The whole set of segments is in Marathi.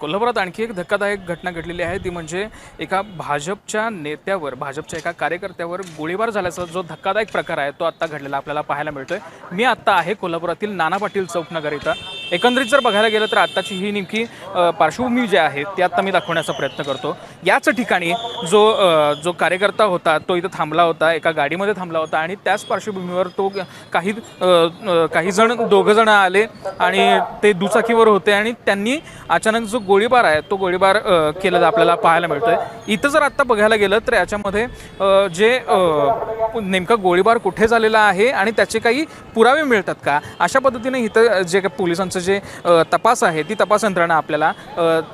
कोल्हापुरात आणखी एक धक्कादायक घटना घडलेली आहे ती म्हणजे एका भाजपच्या नेत्यावर भाजपच्या एका कार्यकर्त्यावर गोळीबार झाल्याचा जो धक्कादायक प्रकार आहे तो आत्ता घडलेला आपल्याला पाहायला मिळतोय। मी आत्ता आहे कोल्हापुरातील नाना पाटील चौकनगर इथं। एकंदरीत जर बघायला गेलं तर आत्ताची ही नेमकी पार्श्वभूमी जी आहे ती आत्ता मी दाखवण्याचा प्रयत्न करतो। याच ठिकाणी जो कार्यकर्ता होता तो इथं थांबला होता, एका गाडीमध्ये थांबला होता आणि त्याच पार्श्वभूमीवर तो काही जण दोघं जण आले आणि ते दुचाकीवर होते आणि त्यांनी अचानक जो गोळीबार आहे तो गोळीबार केलेला आपल्याला पाहायला मिळतोय। इथं जर आत्ता बघायला गेलं तर याच्यामध्ये जे नेमका गोळीबार कुठे झालेला आहे आणि त्याचे काही पुरावे मिळतात का अशा पद्धतीने इथं जे पोलिसांचं जे तपास आहे ती तपास यंत्रणा आपल्याला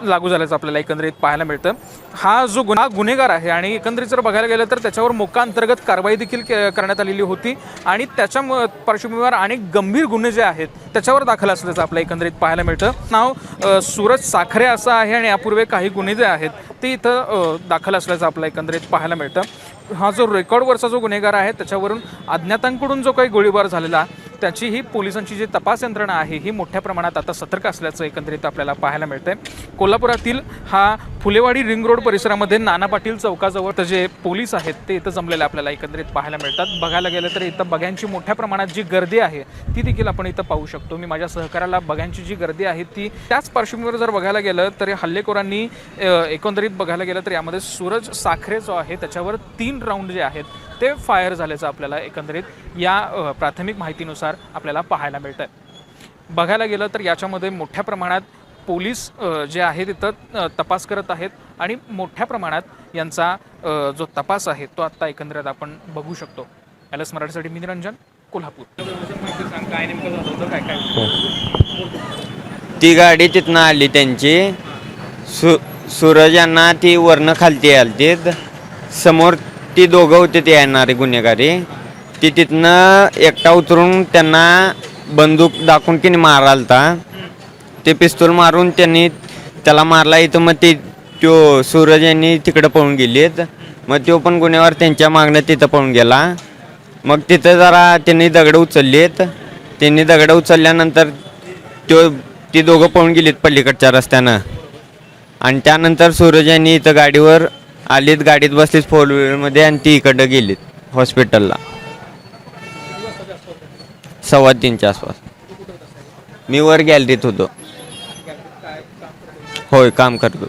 लागू झाल्याचं आपल्याला एकंदरीत पाहायला मिळतं। हा जो गुन्हेगार आहे आणि एकंदरीत जर बघायला गेलं तर त्याच्यावर मोका अंतर्गत कारवाई देखील करण्यात आलेली होती आणि त्याच्या पार्श्वभूमीवर अनेक गंभीर गुन्हे जे आहेत त्याच्यावर दाखल असल्याचं आपल्याला एकंदरीत पाहायला मिळतं। नाव सूरज साखरे असं आहे आणि यापूर्वी काही गुन्हे जे आहेत ते इथं दाखल असल्याचं आपल्याला एकंदरीत पाहायला मिळतं। हा जो रेकॉर्डवरचा जो गुन्हेगार आहे त्याच्यावरून अज्ञातांकडून जो काही गोळीबार झालेला त्याची ही पोलिसांची जी तपास यंत्रणा आहे ही मोठ्या प्रमाणात आता सतर्क असल्याचं एकंदरीत आपल्याला पाहायला मिळतंय। कोल्हापुरातील हा फुलेवाडी रिंग रोड परिसरामध्ये नाना पाटील चौकाजवळ जे पोलीस आहेत ते इथं जमलेले आपल्याला एकंदरीत पाहायला मिळतात। बघायला गेलं तर इथं बघ्यांची मोठ्या प्रमाणात जी गर्दी आहे ती देखील आपण इथं पाहू शकतो। मी माझ्या सहकार्याला बघ्यांची जी गर्दी आहे ती त्याच पार्श्वभूमीवर जर बघायला गेलं तर हल्लेखोरांनी एकंदरीत बघायला गेलं तर यामध्ये सूरज साखरे जो आहे त्याच्यावर 3 राऊंड जे आहेत ते फायर झाल्याचं आपल्याला एकंदरीत या प्राथमिक माहितीनुसार आपल्याला पाहायला मिळतं। बघायला गेलं तर याच्यामध्ये मोठ्या प्रमाणात पोलीस जे आहेत तिथं तपास करत आहेत आणि मोठ्या प्रमाणात यांचा जो तपास आहे तो आत्ता एकंदरीत आपण बघू शकतो। LS मराठीसाठी मी निरंजन, कोल्हापूर। काय नेमकं झालं होतं, काय ती गाडी तिथनं आली त्यांची सूरज यांना ती वरनं खालती आलती समोर ती दोघं होते ते येणारे गुन्हेगारी ती तिथनं एकटा उतरून त्यांना बंदूक दाखवून की मारालता ते पिस्तूल मारून त्यांनी त्याला मारला इथं मग तो सूरज यांनी तिकडं पळून गेलेत मग तो पण गुन्हेगार त्यांच्या मागणं तिथं पळून गेला। मग तिथं जरा त्यांनी दगडं उचललीत त्यांनी दगडं उचलल्यानंतर ती दोघं पळून गेलीत पलीकडच्या रस्त्यानं आणि त्यानंतर सूरज यांनी इथं गाडीवर आलीत गाडीत बसलीत 4 व्हीलरमध्ये आणि ती इकडं गेलीत हॉस्पिटलला 2:15च्या आसपास। मी वर गॅलरीत होतो, होय काम करतो।